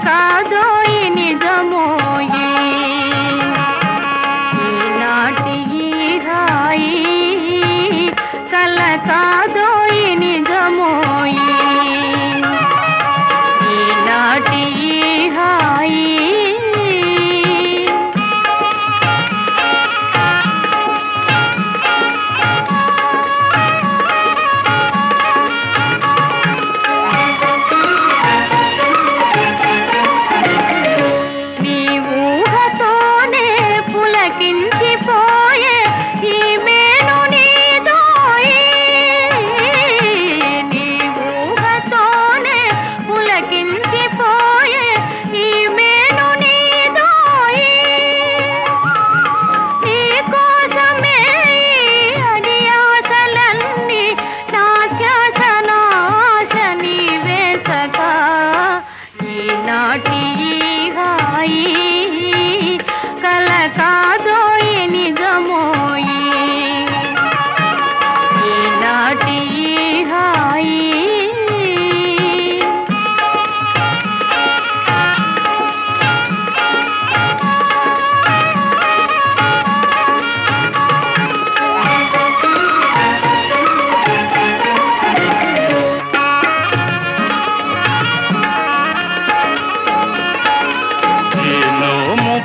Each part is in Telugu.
కాదోయి నిజమోయి ఈనాటి ఈ హాయి కల కాదోయి నిజమోయి ఈనాటి ఈ హాయి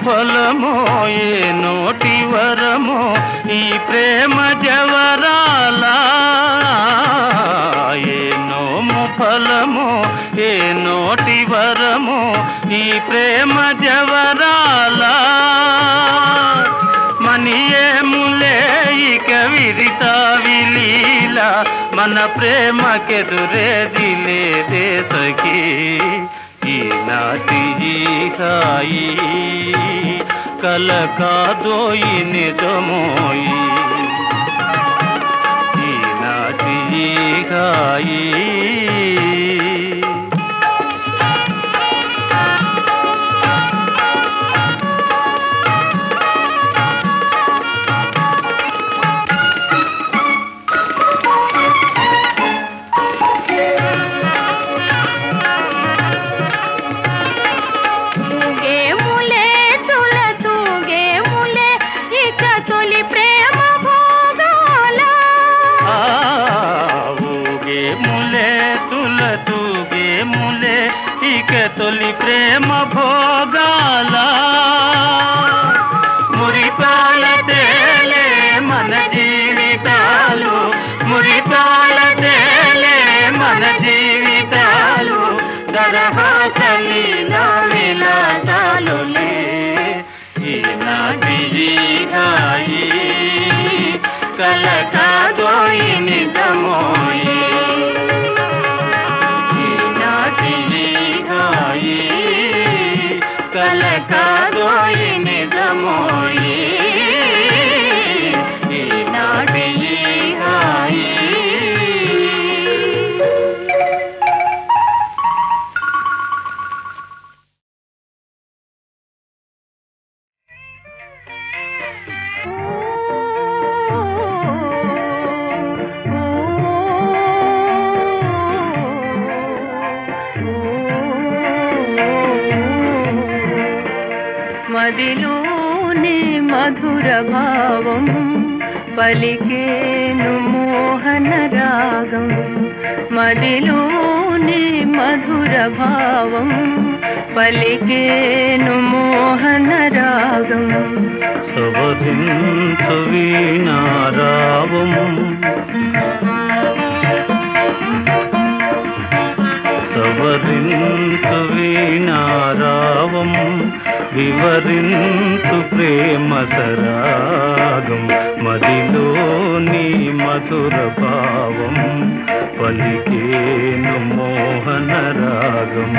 ఫలమో ఏ నోటి వరమో ఈ ప్రేమ జవరాల ఏ నోము ఫలమో ఏ నోటి వరమో ఈ ప్రేమ జవరాల మనియేములే ఇక విరితా విలీల మన ప్రేమకెదురేది లేదే సఖీ ఈనాటి ఈ హాయి కల కాదోయి నిజమోయి ఈనాటి ఈ హాయి తొలి ప్రేమ భోగాల మురిపాల తేలే మన జీవితాలు మురిపాల తేలే మన జీవితాలు దరహాసలీలా విలాసాలులే ఈనాటి ఈ హాయి కల కాదోయి నిజమోయి కల కాదోయి నిజమోయి ఈనాటి ఈ హాయి మదిలోని మధుర భావం పలికేను మోహన రాగం మదిలోని మధుర భావం పలికేను మోహన రాగం సవరించు వీణారావం సవరించు వీణారావం వివరించు ప్రేమ సరాగం మదిలోని మధుర భావం పలికేను మోహన రాగం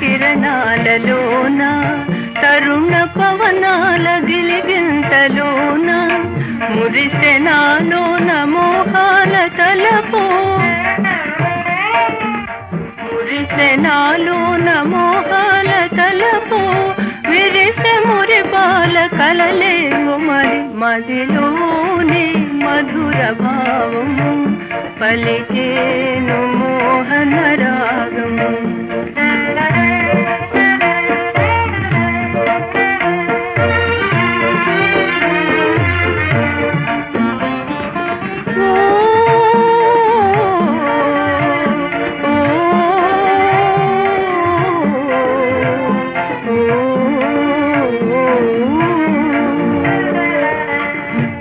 కిరణాలలోన తరుణ పవనాల గిలిగింతలోన మురిసెనాలో నమోహాల తలపు మురిసెనాలో నమోహాల తలపు విరిసె మురిపాల కలలేవు మరి మదిలోని మధుర భావము పలికేను మోహన రాగము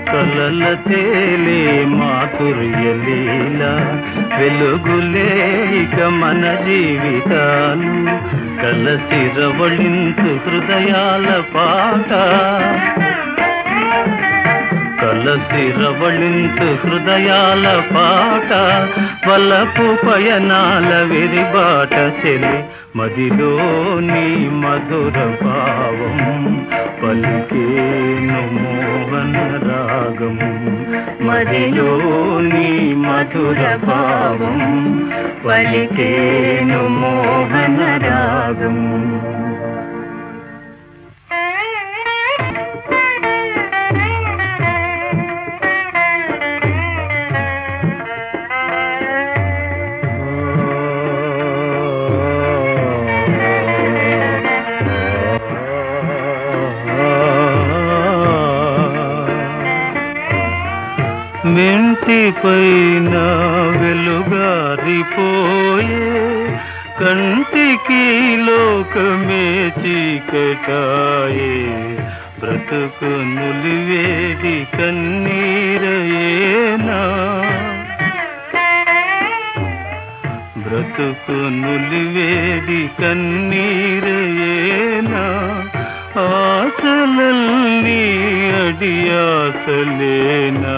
కలల తేలే మాధుర్య లీల వెలుగులే ఇక మన జీవితాలు కలసి రవళించు హృదయాల పాట కలసి రవళించు హృదయాల పాట వలపు పయనాల విరిబాట చెలి మదిలోని మధుర భావం పలికేను మోహన రాగము మదిలోని మధుర భావం పలికేను మోహన రాగము మెంటి పైన వెలుగారిపోయే కంటికి లోకమే చీకటాయే బ్రతుకు నులివేది కన్నీరయేనా బ్రతుకు నులివేది కన్నీరయేనా ఆశలన్నీ అడియాసలేనా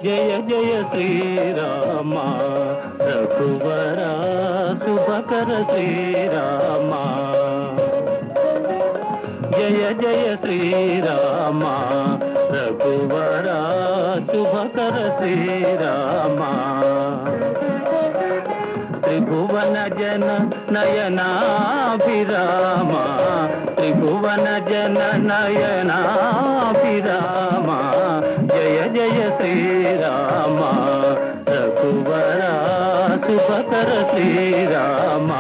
జయ జయ శ్రీరామ రఘువర శుభకర శ్రీరామ జయ జయ శ్రీరామ రఘువర శుభకర శ్రీరామ త్రిభువన జన నయనాభిరామ త్రిభువన జన నయనాభిరామ జయ జయ శ్రీరామ రఘువర శుభకర శ్రీరామ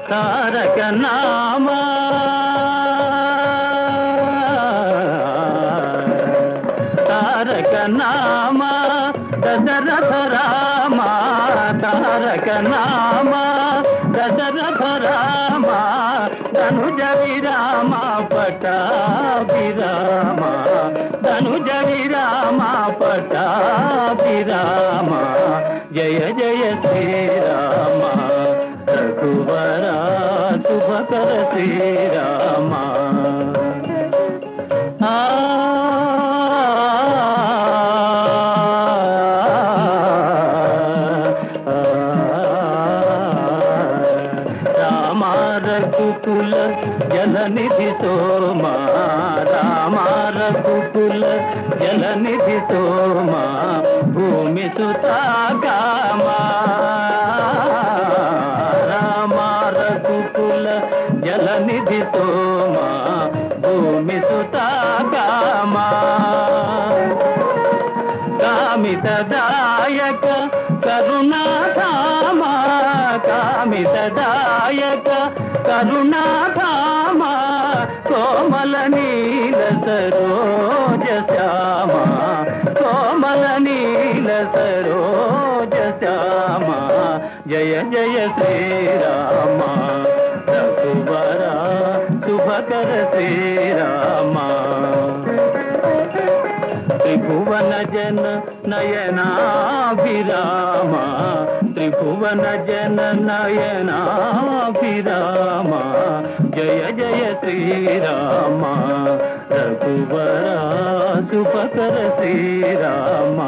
తారక నామ తారక నామ దశరథ రామ తారక నామ దశరథ రామ ధనుజ విరామ పటాభిరామ ధనుజ విరామ పటాభిరామ జయ జయ శ్రీరామ రఘువర శుభకర శ్రీరామ జలనిధి సోమా రామ రఘుకుల జలనిధి సోమా భూమి సుతాగామా రామ రఘుకుల జలనిధి సోమా భూమి సుతాగామా కామితదాయక కరుణాధామ కామితదాయక కరుణాధామ కోమల నీల సరోజ శ్యామ కోమల నీల సరోజ శ్యామ జయ జయ శ్రీరామ రఘువర శుభకర శ్రీరామ త్రిభువన జన నయనాభిరామ త్రిభువన జన నయనాభిరామ జయ జయ శ్రీరామ రఘువర శుభకర శ్రీరామ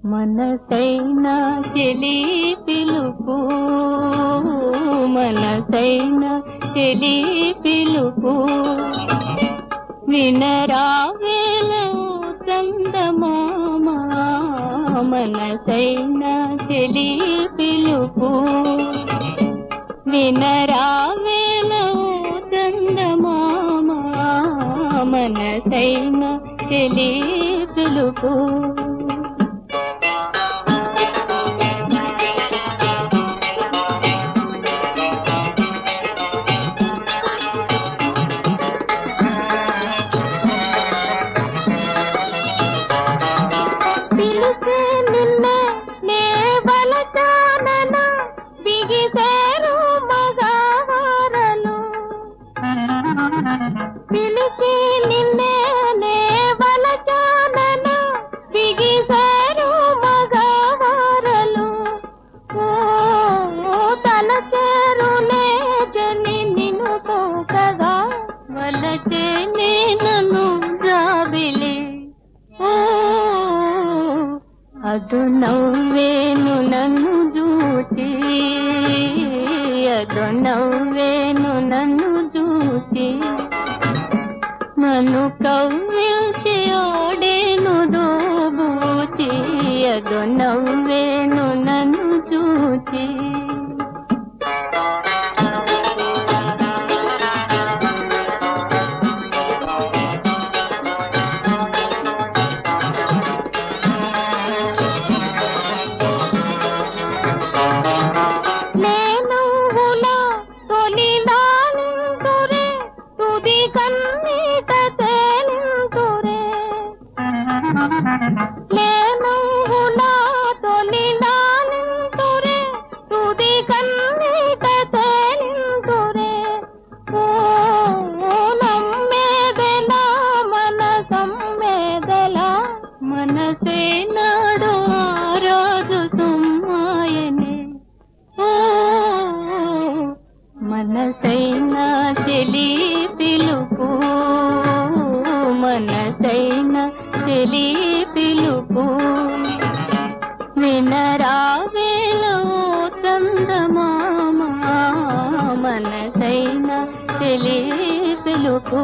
మనసైనా చెలి పిలుపు మనసైనా చెలి పిలుపు వినరావేల చందమామ మనసైనా చెలి పిలుపు వినరావేల చందమామ మనసైనా చెలి పిలుపు పిలిచి నిన్నే నే వలచానన బిగిసారు మగవారలు తల చేరునే జని నిన్ను తోకగా వలచే నన్ను జాబిలి అదు నవ్వేను నన్ను చూచి అదు నవ్వేను నన్ను చూచి నన్ను కవ్విల్చి ఓడేను దోబూచి అదు నవ్వేను నన్ను చూచి మనసైనా చెలి పిలుపు మనసైనా చెలి పిలుపు వినరావేలో చందమామ మనసైనా చెలి పిలుపు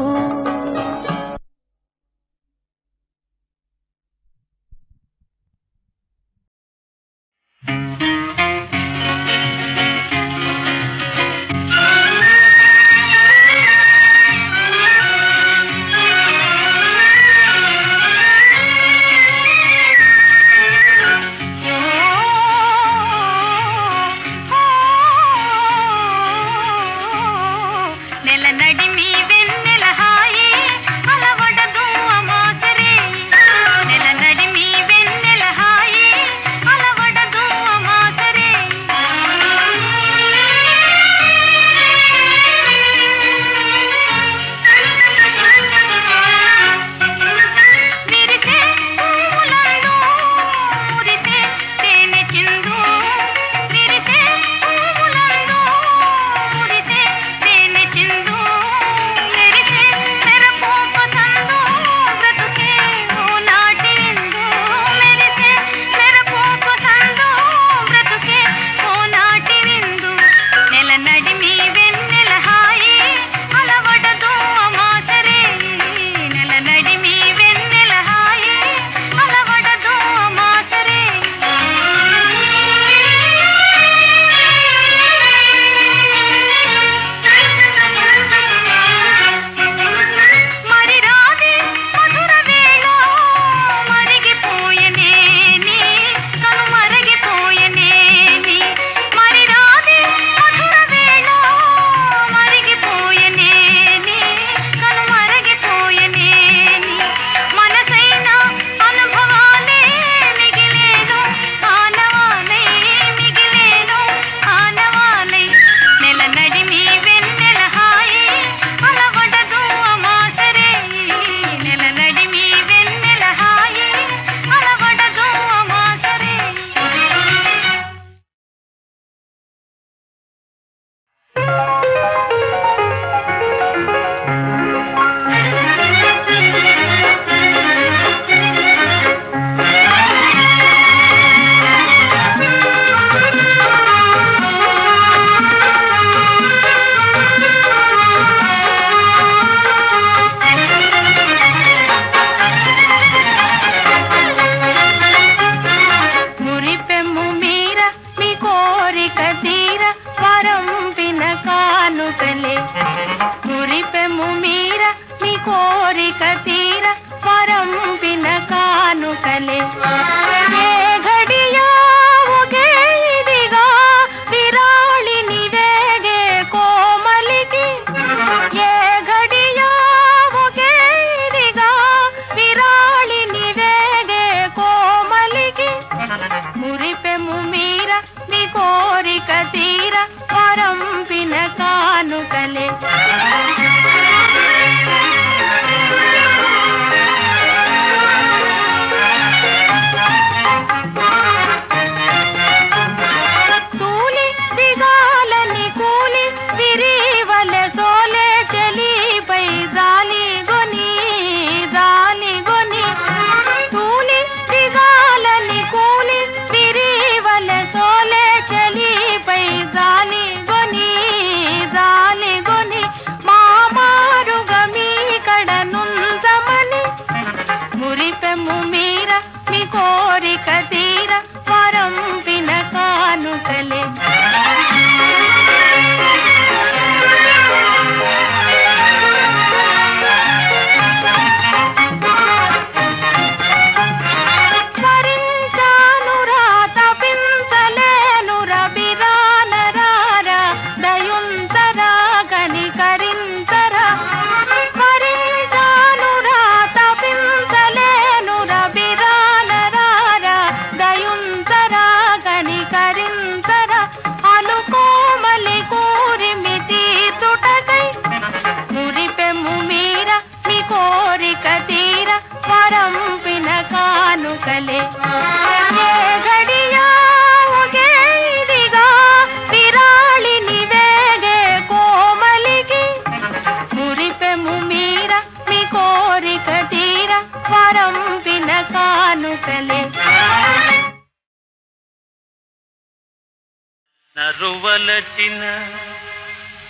నరువలచిన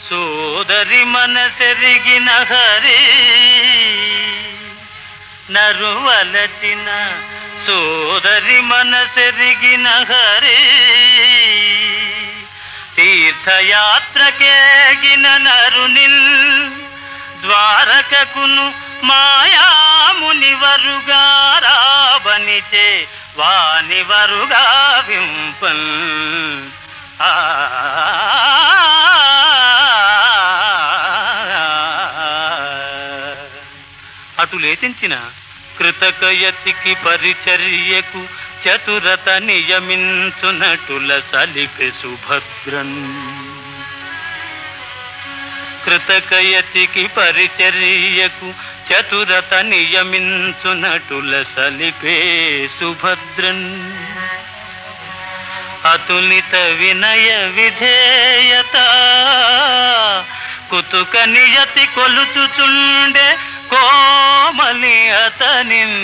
సోదరి మనసెరిగిన హరి నరువలచిన సోదరి మనసెరిగిన హరి తీర్థయాత్రకేగిన నరునిల్ ద్వారకకును మాయాముని వరుగారాబనిచే వాని వరుగా వింపన్ అటులేచించిన కృతకయతికి పరిచర్యకు చతురత నియమించునటుల సలిపె సుభద్రన్ కృతకయతికి పరిచర్యకు చతురత నియమించునటుల సలిపే సుభద్రన్ అతులిత వినయ విధేయత కుతుక నియతి కొలుచుచుండే కోమలి అతనిన్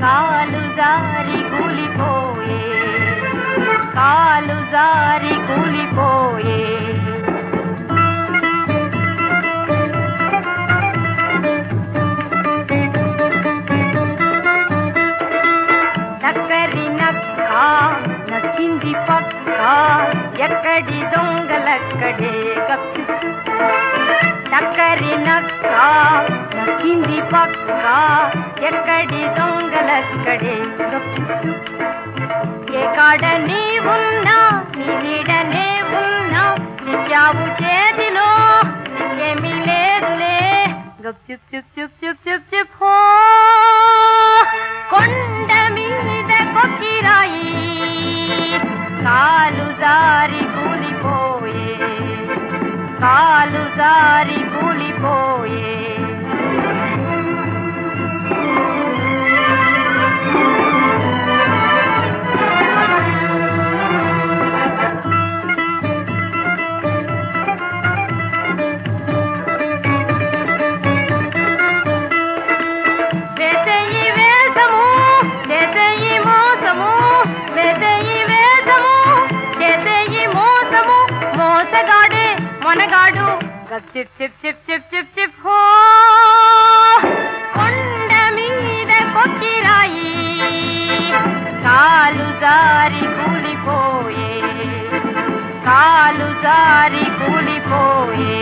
కాలు జారి కూలిపోయే, కాలు జారి కూలిపోయే. నక్కరి నక్క నక్కింది పక్క, ఎక్కడి దొంగలక్కడే గప్చుప్. నక్కరి నక్క నక్కింది పక్క, ఎక్కడి దొంగలక్కడే గప్చుప్. ఏ కాడ నీవున్నా నీ నీడనే ఉన్నా, నిత్యావు చేతిలో నీకేమీ లేదులే. గప్చుప్ చుప్ చుప్ చుప్ చుప్ చుప్ హో. కొండ మీద కొక్కిరాయి, కాలు జారి కూలిపోయే, కాలు జారి కూలిపోయే. మనగాడు చిప్ చిప్ చిప్ చిప్ చిప్ చిప్ హో. కొండ మీద కొక్కిరాయి, కాలు జారి కూలిపోయే, కాలు జారి కూలిపోయే.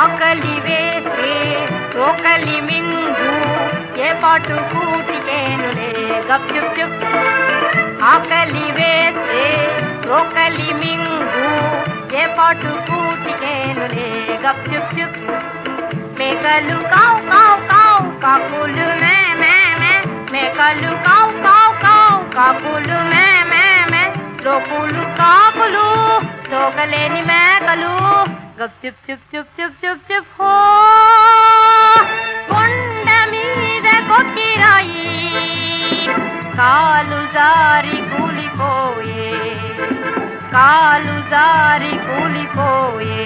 ఆకలి వేసే రోకలి మింగు, ఏ పాటు కూటికేనులే గప్చుప్ చుప్. ఆకలి వేసే రోకలి మింగు, ఏ పాటు కూటికేనులే గప్చుప్ చుప్. మేకలు కావు కావు కావు, కాకులు మే మే మే. మేకలు కావు కావు కావు, కాకులు మే మే మే. లోకులు కాకులు, లోకలేని మేకలు. గప్చుప్ చుప్ చుప్ చుప్ చుప్ చుప్ హో. కొండ మీద కొక్కిరాయి, కాలు జారి కూలిపోయే, కాలు జారి కూలిపోయే.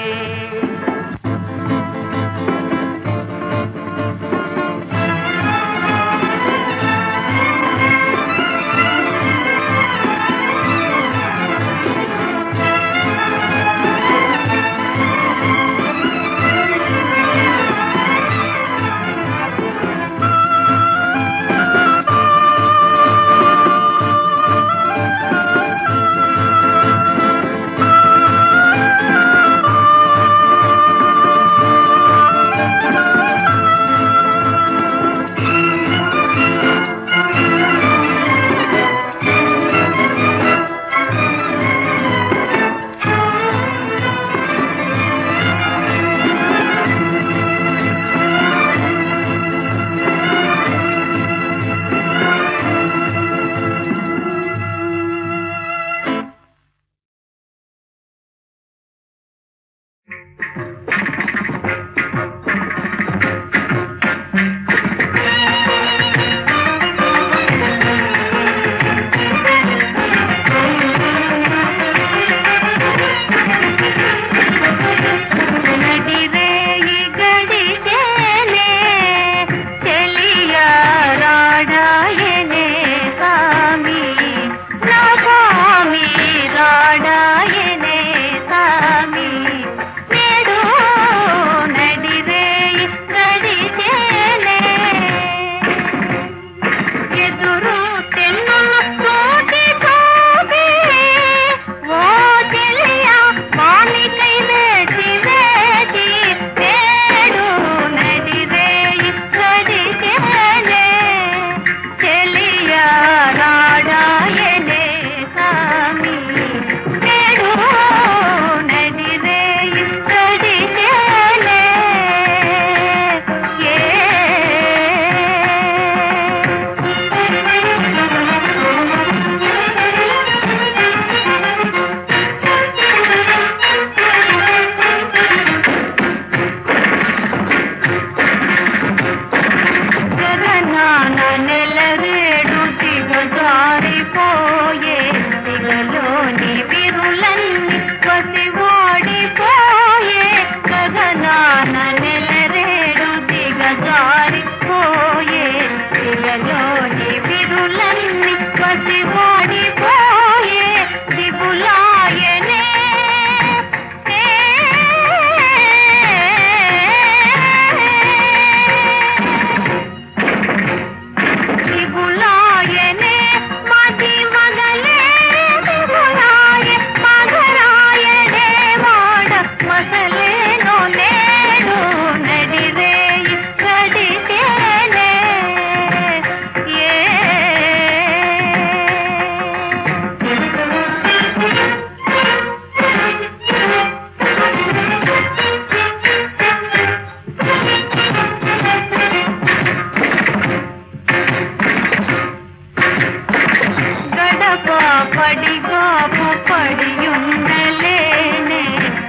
గడప పడిగాపు పడియుండలేనే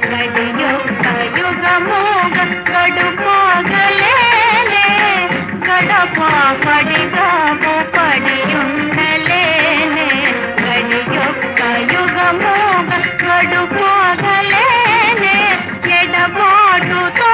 గడియొక్క యుగమోగ గడుపోగలేనే గడప పడిగాపు పడియుండలేనే గడియొక్క యుగమోగ గడుపోగలేనే ఎడబాటుతో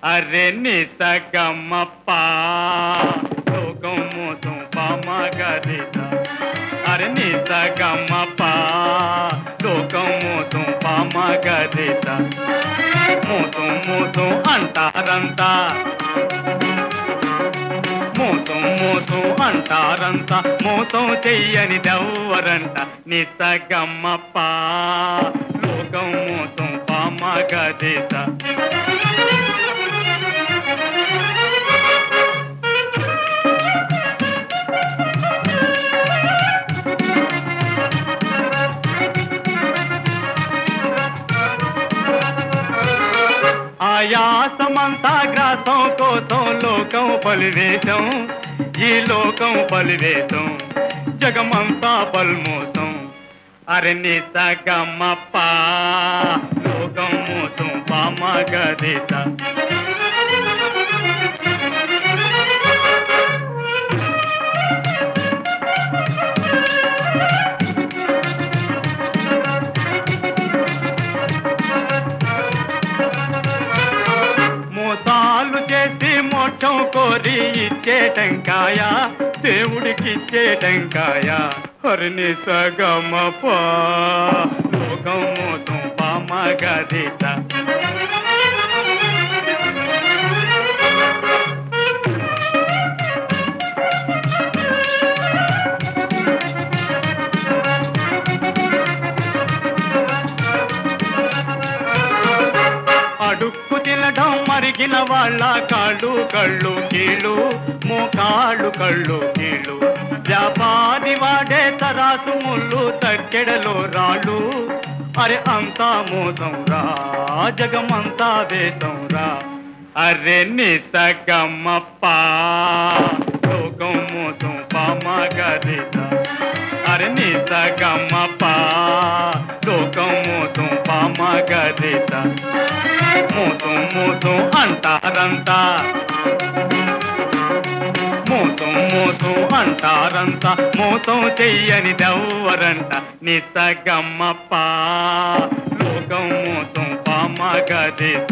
అరే నిసగమప్ప లోకం మోసం పామగరిత అరే నిసగమప్ప లోకం మోసం పామగరిత మోసం మోసం అంటారంతా మోసం మోసం అంటారంతా మోసం చెయ్యనిదెవ్వరంట నిసగమప్ప లోకం మోసం పామగరిత ఆయాసమంతా గ్రాసం కోసం లోకం పలివేశం ఈ లోకం పలివేశం జగమంతా పల్మోసం అరే నిసగమప్ప లోకం మోసం పామగరిత మోసాలు చేసి మోక్షం కోరి ఇచ్చే టెంకాయ దేవుడికిచ్చే టెంకాయ హరి నిసగమప్ప లోకం మోసం పామగరిత అడుక్కు తినడం మరిగిన వాళ్ళ కాళ్ళు కళ్ళు కీళ్ళు మోకాళ్ళు కళ్ళు కీళ్ళు వ్యాపారి వాడే తరాసు ముళ్ళు తక్కెడలో రాళ్ళు అరే అంతా మోసం రా జగమంతా వేషం రా అరే నిసగమప్ప లోకం మోసం పామగరిత అరే నిసగమప్ప లోకం మోసం పామగరిత మోసం మోసం అంటారంతా మోసం మోసం అంటారంతా మోసం చెయ్యనిదెవ్వరంట నిసగమప్ప లోకం మోసం పామగరిత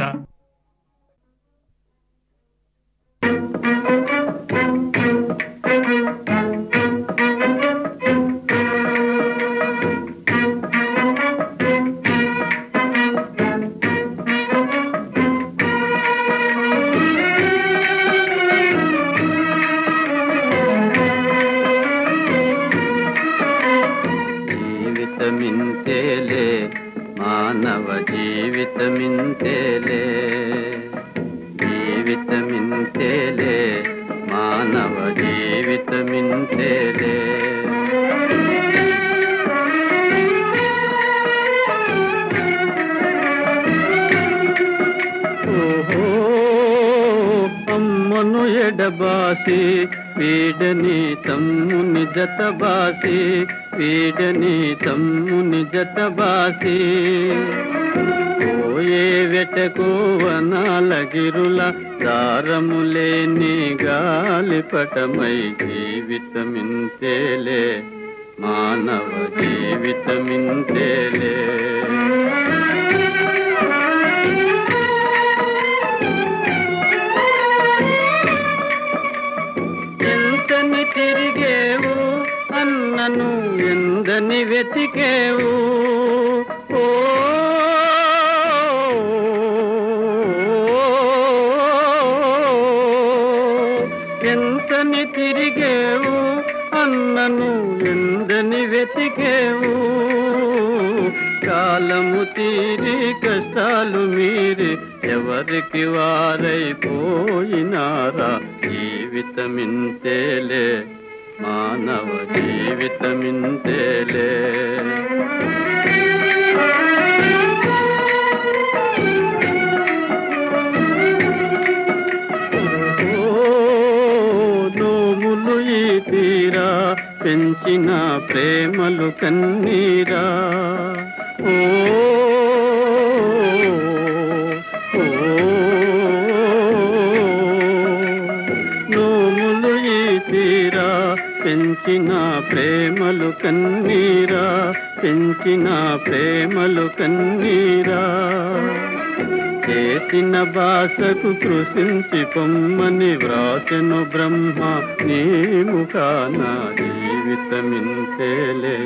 జీవితమింతేలే మానవ జీవితమింతేలే ఓహో అమ్మను ఎడబాసి వీడని తమ్ముని జతబాసి వీడని తమ్ముని జతబాసి పోయే వెటకు వనాలగిరుల దారములేని గాలిపటమై జీవితమింతేలే మానవ జీవితమింతేలే ఎంతని తిరిగేవు అన్నను ఎందని వెతికేవు ఓ ఎంతని తిరిగేవు అన్నను ఎందని వెతికేవు కాలము తీరి కష్టాలు మీరి ఎవరికి వారైపోయినారా జీవితమింతేలే మానవ జీవితమింతేలే నోములు ఈ తీరా పెంచిన ప్రేమలు కన్నీరా ఓ నోములు ఈ తీరా పెంచిన ప్రేమలు కన్నీరా పెంచిన ప్రేమలు కన్నీరా చేసిన భాషకు కృషించి పొమ్మని వ్రాసెను బ్రహ్మ నీ ముఖాన జీవితమింతేలే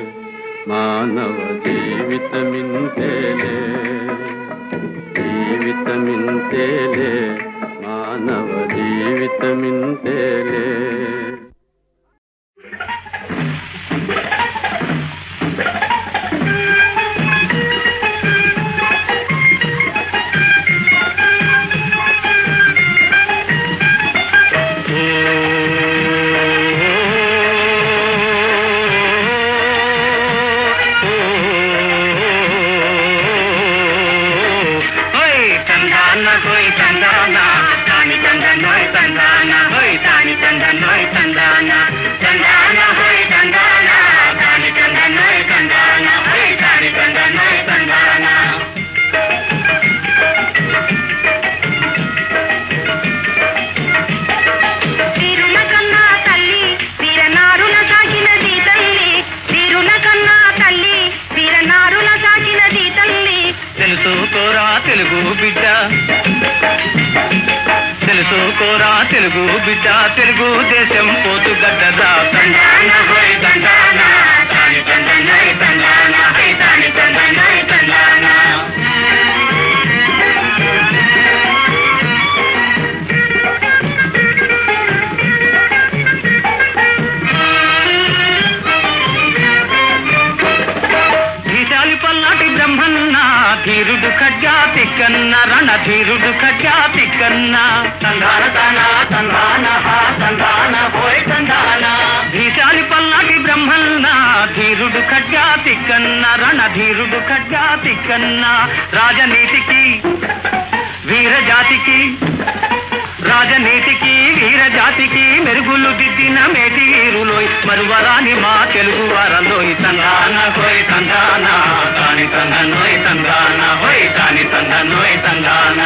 మానవ జీవితమింతేలే జీవితమింతేలే మానవ జీవితమింతేలే తెలుసుకోరా తెలుగు బిడ్డ తెలుగు దేశం పోతు గడ్డదా తండాన హోయ్ తండాన తాని తందనోయ్ తండాన హై తాని తందనోయ్ తండాన పల్నాటి బ్రహ్మన్న ధీరుడు ఖడ్గాతి కన్న రణధీరుడు ఖడ్గాతి కన్న తందాన తాన తందాన హా తందాన హోయ్ తందాన ధీశాలి పల్నాటి బ్రహ్మన్న ధీరుడు ఖడ్గాతి కన్న రణధీరుడు ఖడ్గాతి కన్న రాజనీతికి వీరజాతికి రాజనీతికి వీరజాతికి మెరుగులు దిద్దిన మేటి వీరులోయ్ మరువరాని మా తెలుగు వారలోయ్ తందాన హోయ్ తందాన తాని తందనోయ్ తందాన హోయ్ తాని తందనోయ్ తందాన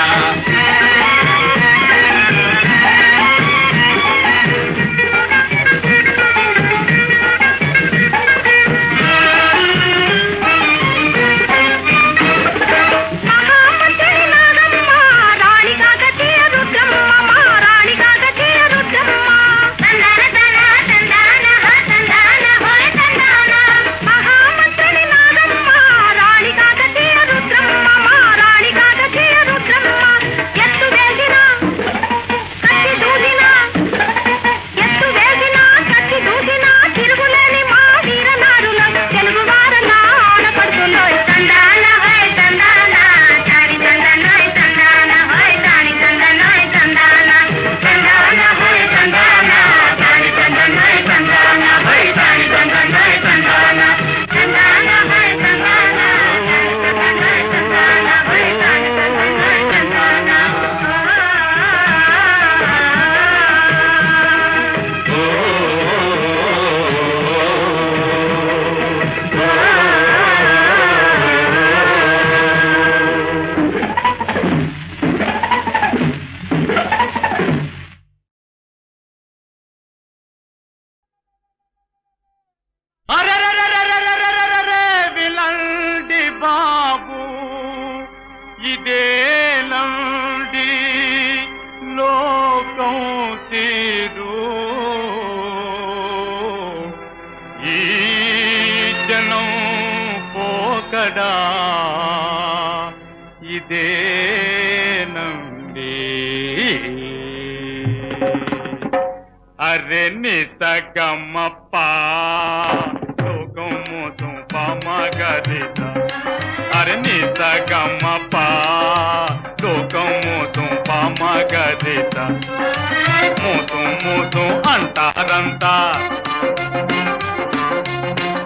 ఎత్తు ఎక్కడా ఇదేనండి అరే నిసగమ్మప్ప లోకం మోసం పామగదిస అరే నిసగమ్మప్ప లోకం మోసం పామగదిస మోసం మోసం అంటారంతా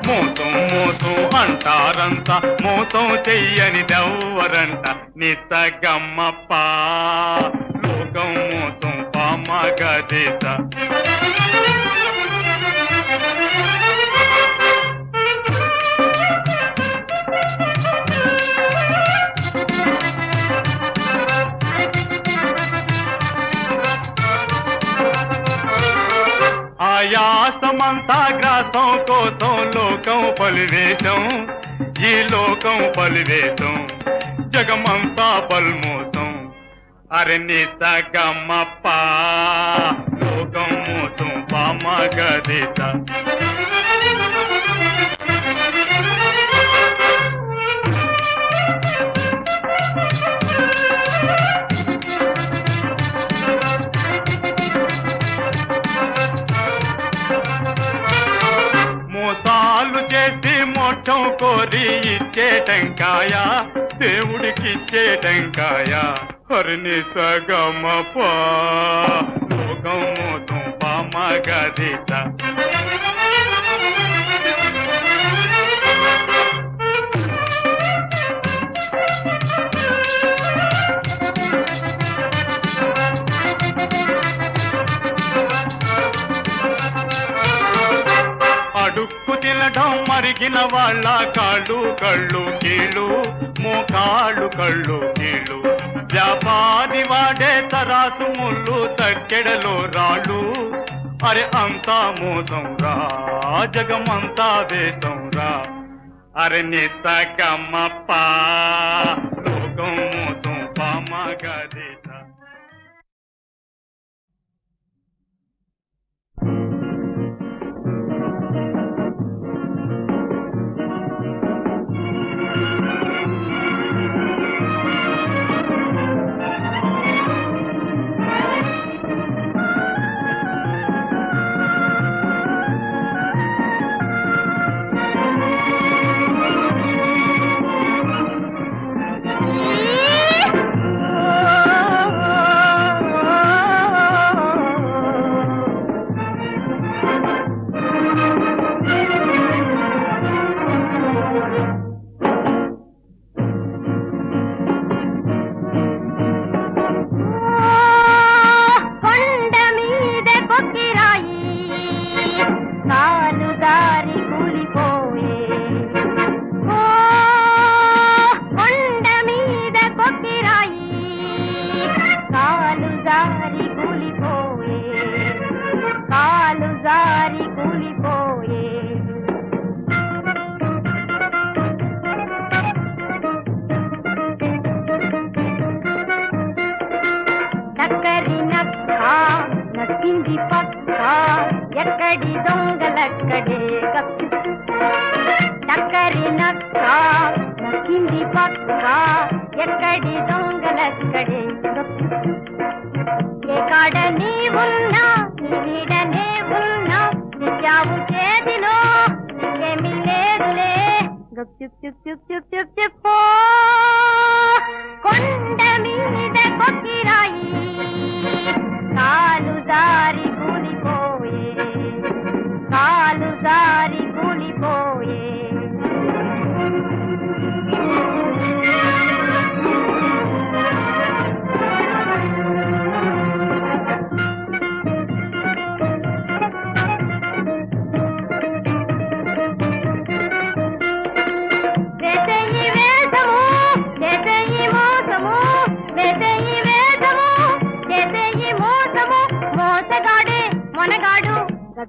మోసం మోసం అంటారంతా మోసం చెయ్యనిదెవ్వరంట నిసగమ్మప్ప లోకం మోసం పామగదిస ఆయాసమంతా గ్రాసం కోసం లోకం పలివేశం ఈ లోకం పలివేశం జగమంతా పల్మోసం అరే నిసగమ్మప్ప లోకం మోసం పామగదిస మోసాలు చేసి మోక్షం కోరి ఇచ్చే టెంకాయ దేవుడికి ఇచ్చే టెంకాయ హరిని సగమప లోకం మోసం పామగదిస అడుక్కు తినడం మరిగిన వాళ్ళ కాళ్ళు కళ్ళు కీళ్ళు మోకాళ్ళు కళ్ళు కీళ్ళు వ్యాపారి వాడే తరాసు ముళ్ళు తక్కెడలో రాళ్ళు అరే అంతా మోసం రా జగమంతా వేషం రా అరే నిసగమ్మప్ప లోకం మోసం పామగదిస ఎక్కడి దొంగలక్కడే చక్కరి నక్క నక్కింది పక్క ఎక్కడి దొంగలక్కడే ఏ కాడ నీ ఉన్నా నీ నీడనే ఉన్నా నిజావు చేతిలో ఇంకేమీ లేదులే గప్ చుప్ చుప్ చుప్ చుప్ చుప్ చుప్పో కొండ మీద కొక్కిరాయి కాలు దారి కూలిపోయే కాలు దారి కూలిపోయే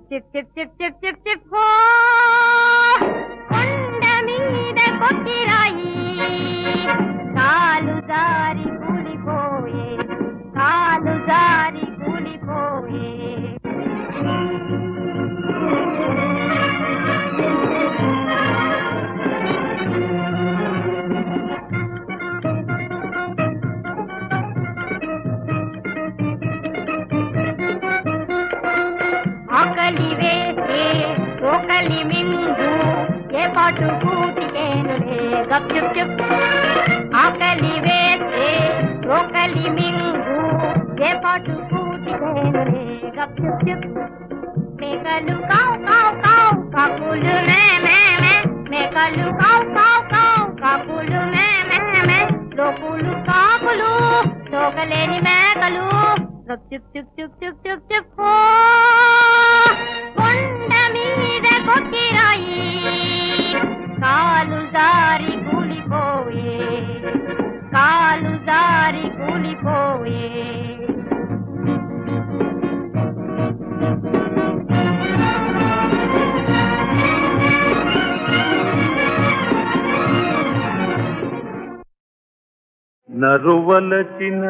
చిప్ చిప్ చిప్ చిప్ చిప్ చిప్ హో కొండ మీద కొక్కిరాయి కాలు దారి కూలిపోయే కాలు దారి కూలిపోయే పాటు కూటికేనులే గప్ చుప్ చుప్ ఆకలి వేస్తే రోకలి మింగు ఏ పాటు కూటికేనులే గప్ చుప్ చుప్ మేకలు కావు కావు కావు కాకులు మే మే మే మేకలు కావు కావు కావు కాకులు మే మే మే లోకులు కాకులు తోకలేని మేకలు గప్ చుప్ చుప్ చుప్ చుప్ చుప్ చుప్ కొండ మీద కొక్కిరాయి కాలు జారి కూలిపోయే కాలు జారి కూలిపోయే నరువలచిన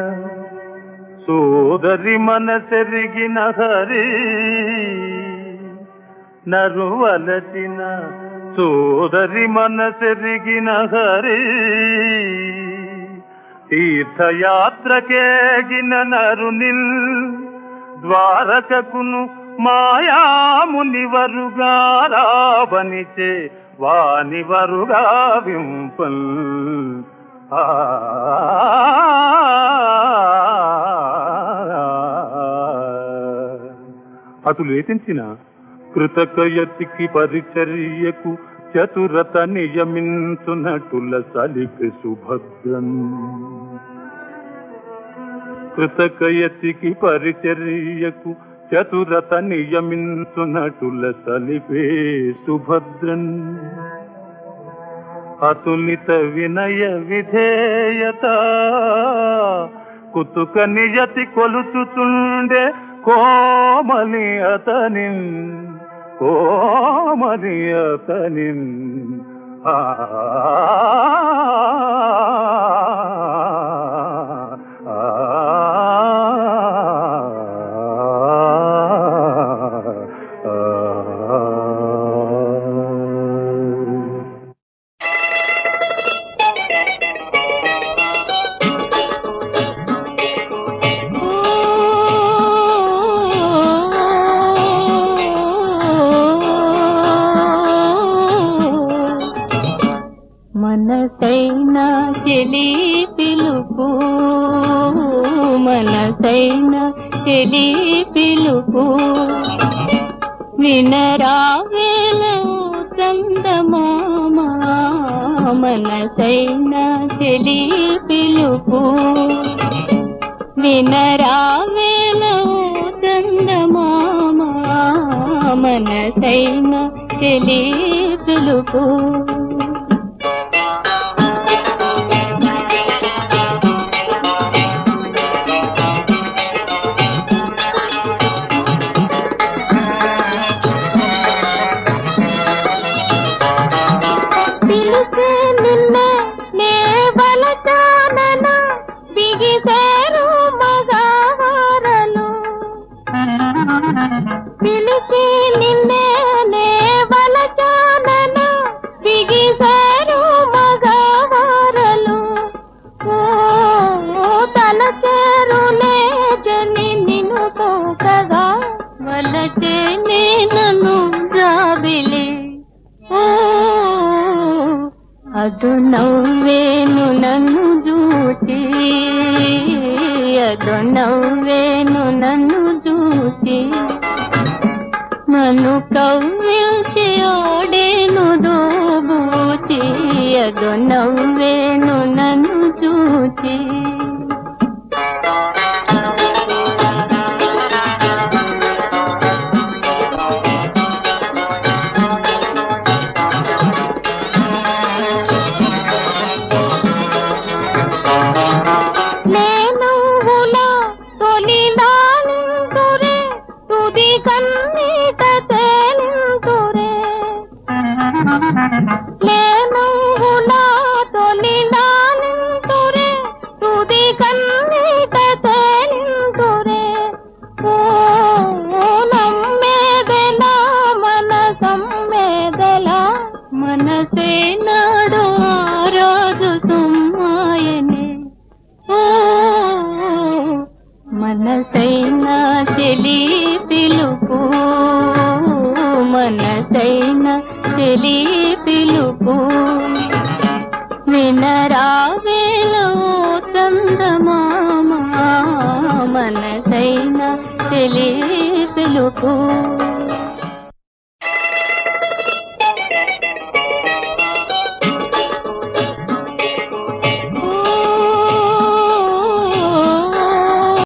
సోదరి మనసెరిగిన హరి నరువలచిన సోదరి మనసెరిగిన హరి తీర్థయాత్రకేగిన నరునిల్ ద్వారకకును మాయామునివరుగా రావనిచే వానివరుగా వింపల్ అతులేతించిన కృతకయతికి పరిచర్యకు చతురత నియమించునటుల సలిపి సుభద్రన్ కృతకయతికి పరిచర్యకు చతురత నియమించునటుల సలిపే సుభద్రన్ అతులిత వినయ విధేయత కుతుక నియతి కొలుచుచుండే కోమలి అతనిన్ ఆ మనసైనా చెలి పిలుపు మనసైనా చెలి పిలుపు వినరావేలో చందమామ మనసైనా చెలి పిలుపు వినరావేలో చందమామ మనసైనా చెలి పిలుపు పిలిచి నిన్నే నే వలచానన బిగిసారు మగవారలు తలచేరునే జని నిన్ను పోకగా వలచే నన్ను జాబిలి అదు నవ్వేను నన్ను చూచి అదు నవ్వేను నన్ను చూచి నన్ను కవ్విల్చి ఓడేను దోబూచి అదు నవ్వేను నన్ను చూచి మనసే నాడు రోజు సుమ్మాయనే మనసైనా చెలి పిలుపు మనసైనా చెలి పిలుపు వినరావేలో చందమామ మనసైన చెలి పిలుపు